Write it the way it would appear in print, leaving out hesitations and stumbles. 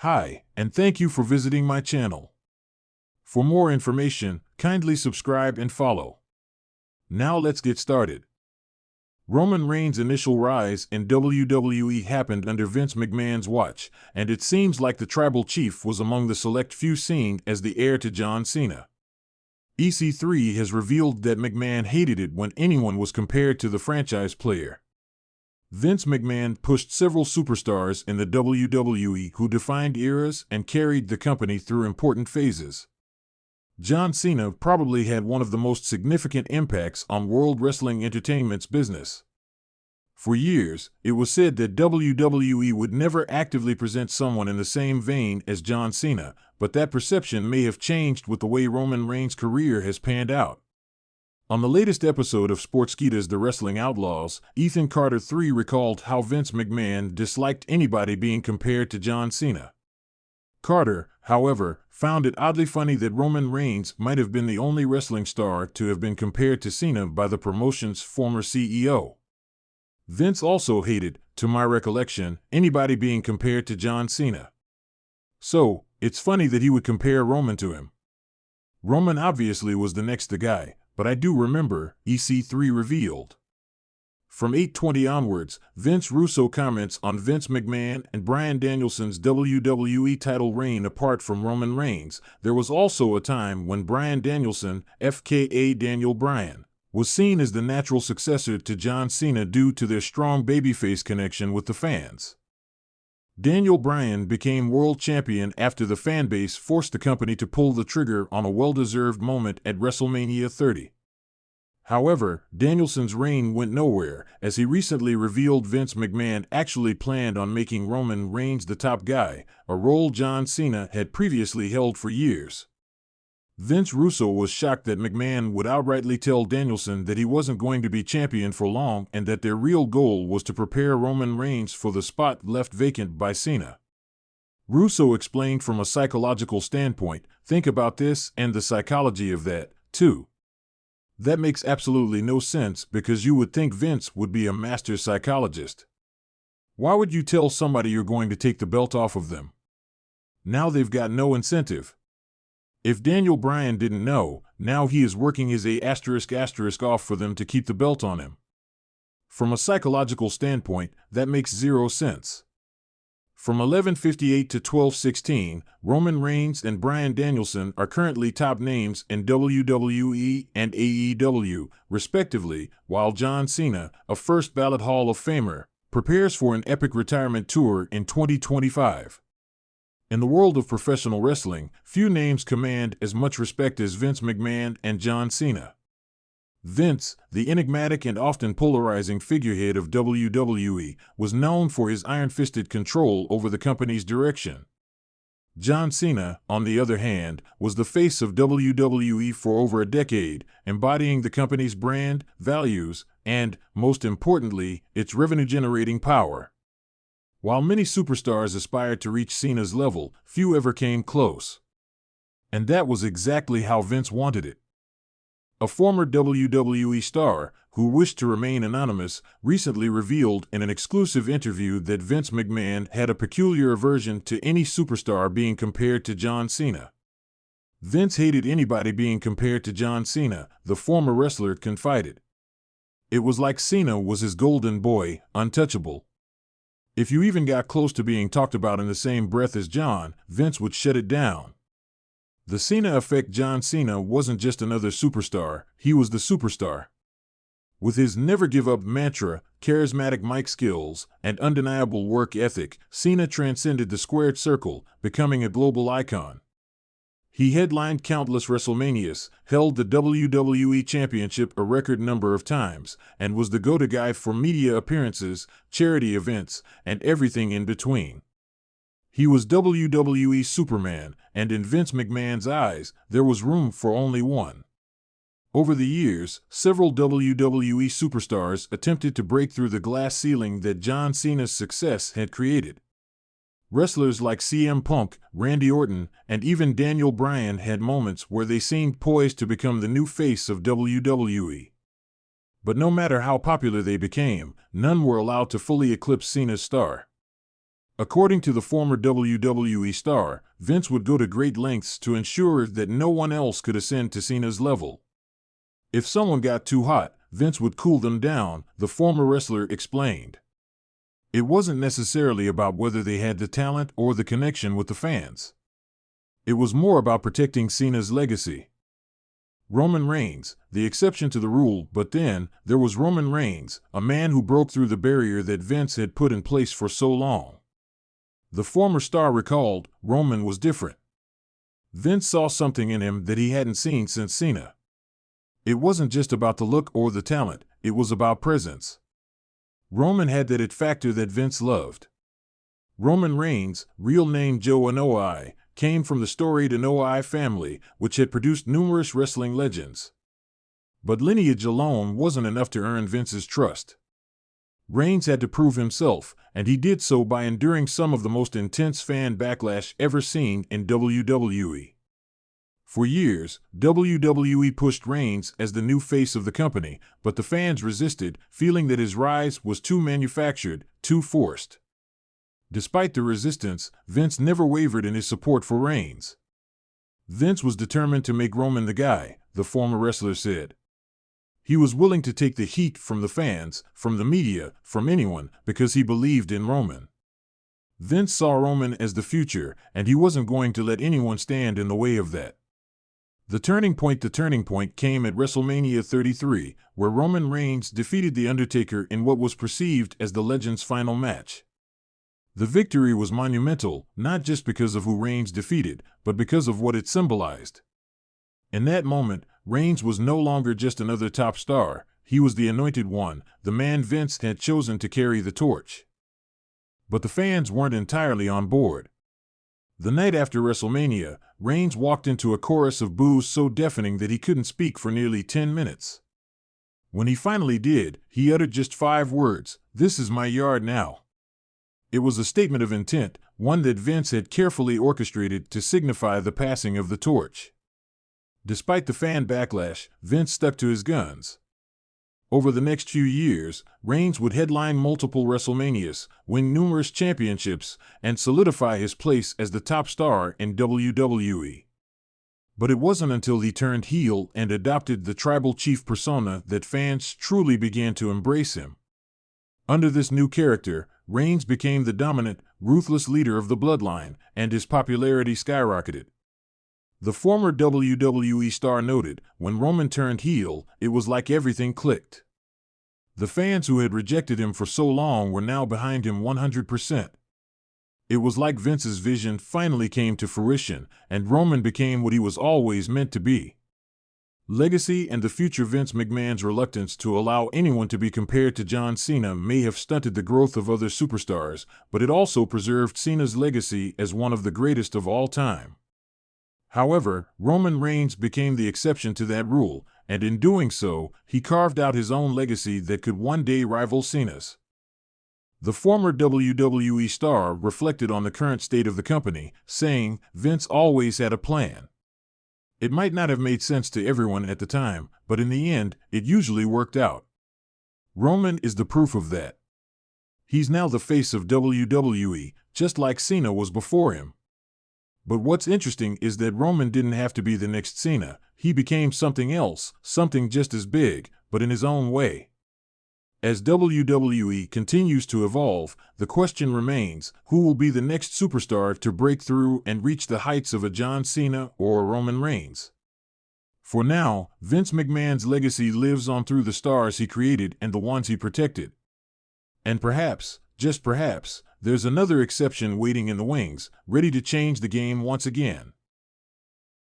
Hi, and thank you for visiting my channel. For more information, kindly subscribe and follow. Now let's get started. Roman Reigns' initial rise in WWE happened under Vince McMahon's watch, and it seems like the Tribal Chief was among the select few seen as the heir to John Cena. EC3 has revealed that McMahon hated it when anyone was compared to the franchise player. Vince McMahon pushed several superstars in the WWE who defined eras and carried the company through important phases. John Cena probably had one of the most significant impacts on World Wrestling Entertainment's business. For years, it was said that WWE would never actively present someone in the same vein as John Cena, but that perception may have changed with the way Roman Reigns' career has panned out. On the latest episode of Sportskeeda's The Wrestling Outlaws, Ethan Carter III recalled how Vince McMahon disliked anybody being compared to John Cena. Carter, however, found it oddly funny that Roman Reigns might have been the only wrestling star to have been compared to Cena by the promotion's former CEO. Vince also hated, to my recollection, anybody being compared to John Cena. So, it's funny that he would compare Roman to him. Roman obviously was the next guy, but I do remember, EC3 revealed. From 820 onwards, Vince Russo comments on Vince McMahon and Bryan Danielson's WWE title reign. Apart from Roman Reigns, there was also a time when Bryan Danielson, FKA Daniel Bryan, was seen as the natural successor to John Cena due to their strong babyface connection with the fans. Daniel Bryan became world champion after the fanbase forced the company to pull the trigger on a well-deserved moment at WrestleMania 30. However, Danielson's reign went nowhere, as he recently revealed Vince McMahon actually planned on making Roman Reigns the top guy, a role John Cena had previously held for years. Vince Russo was shocked that McMahon would outrightly tell Danielson that he wasn't going to be champion for long and that their real goal was to prepare Roman Reigns for the spot left vacant by Cena. Russo explained from a psychological standpoint, think about this and the psychology of that, too. That makes absolutely no sense because you would think Vince would be a master psychologist. Why would you tell somebody you're going to take the belt off of them? Now they've got no incentive. If Daniel Bryan didn't know, now he is working his *** off for them to keep the belt on him. From a psychological standpoint, that makes zero sense. From 1158 to 1216, Roman Reigns and Bryan Danielson are currently top names in WWE and AEW, respectively, while John Cena, a first-ballot Hall of Famer, prepares for an epic retirement tour in 2025. In the world of professional wrestling, few names command as much respect as Vince McMahon and John Cena. Vince, the enigmatic and often polarizing figurehead of WWE, was known for his iron-fisted control over the company's direction. John Cena, on the other hand, was the face of WWE for over a decade, embodying the company's brand, values, and, most importantly, its revenue-generating power. While many superstars aspired to reach Cena's level, few ever came close. And that was exactly how Vince wanted it. A former WWE star, who wished to remain anonymous, recently revealed in an exclusive interview that Vince McMahon had a peculiar aversion to any superstar being compared to John Cena. Vince hated anybody being compared to John Cena, the former wrestler confided. It was like Cena was his golden boy, untouchable. If you even got close to being talked about in the same breath as John, Vince would shut it down. The Cena effect. John Cena wasn't just another superstar, he was the superstar. With his never-give-up mantra, charismatic mic skills, and undeniable work ethic, Cena transcended the squared circle, becoming a global icon. He headlined countless WrestleManias, held the WWE Championship a record number of times, and was the go-to guy for media appearances, charity events, and everything in between. He was WWE Superman, and in Vince McMahon's eyes, there was room for only one. Over the years, several WWE superstars attempted to break through the glass ceiling that John Cena's success had created. Wrestlers like CM Punk, Randy Orton, and even Daniel Bryan had moments where they seemed poised to become the new face of WWE. But no matter how popular they became, none were allowed to fully eclipse Cena's star. According to the former WWE star, Vince would go to great lengths to ensure that no one else could ascend to Cena's level. If someone got too hot, Vince would cool them down, the former wrestler explained. It wasn't necessarily about whether they had the talent or the connection with the fans. It was more about protecting Cena's legacy. Roman Reigns, the exception to the rule, but then there was Roman Reigns, a man who broke through the barrier that Vince had put in place for so long. The former star recalled, Roman was different. Vince saw something in him that he hadn't seen since Cena. It wasn't just about the look or the talent, it was about presence. Roman had that it factor that Vince loved. Roman Reigns, real name Joe Anoa'i, came from the storied Anoa'i family, which had produced numerous wrestling legends. But lineage alone wasn't enough to earn Vince's trust. Reigns had to prove himself, and he did so by enduring some of the most intense fan backlash ever seen in WWE. For years, WWE pushed Reigns as the new face of the company, but the fans resisted, feeling that his rise was too manufactured, too forced. Despite the resistance, Vince never wavered in his support for Reigns. Vince was determined to make Roman the guy, the former wrestler said. He was willing to take the heat from the fans, from the media, from anyone, because he believed in Roman. Vince saw Roman as the future, and he wasn't going to let anyone stand in the way of that. The turning point came at WrestleMania 33, where Roman Reigns defeated The Undertaker in what was perceived as the Legend's final match. The victory was monumental, not just because of who Reigns defeated, but because of what it symbolized. In that moment, Reigns was no longer just another top star, he was the anointed one, the man Vince had chosen to carry the torch. But the fans weren't entirely on board. The night after WrestleMania, Reigns walked into a chorus of boos so deafening that he couldn't speak for nearly 10 minutes. When he finally did, he uttered just 5 words, "This is my yard now." It was a statement of intent, one that Vince had carefully orchestrated to signify the passing of the torch. Despite the fan backlash, Vince stuck to his guns. Over the next few years, Reigns would headline multiple WrestleManias, win numerous championships, and solidify his place as the top star in WWE. But it wasn't until he turned heel and adopted the tribal chief persona that fans truly began to embrace him. Under this new character, Reigns became the dominant, ruthless leader of the bloodline, and his popularity skyrocketed. The former WWE star noted, when Roman turned heel, it was like everything clicked. The fans who had rejected him for so long were now behind him 100%. It was like Vince's vision finally came to fruition, and Roman became what he was always meant to be. Legacy and the future. Vince McMahon's reluctance to allow anyone to be compared to John Cena may have stunted the growth of other superstars, but it also preserved Cena's legacy as one of the greatest of all time. However, Roman Reigns became the exception to that rule, and in doing so, he carved out his own legacy that could one day rival Cena's. The former WWE star reflected on the current state of the company, saying, "Vince always had a plan. It might not have made sense to everyone at the time, but in the end, it usually worked out." Roman is the proof of that. He's now the face of WWE, just like Cena was before him. But what's interesting is that Roman didn't have to be the next Cena. He became something else, something just as big, but in his own way. As WWE continues to evolve, the question remains, who will be the next superstar to break through and reach the heights of a John Cena or a Roman Reigns? For now, Vince McMahon's legacy lives on through the stars he created and the ones he protected. And perhaps, just perhaps, there's another exception waiting in the wings, ready to change the game once again.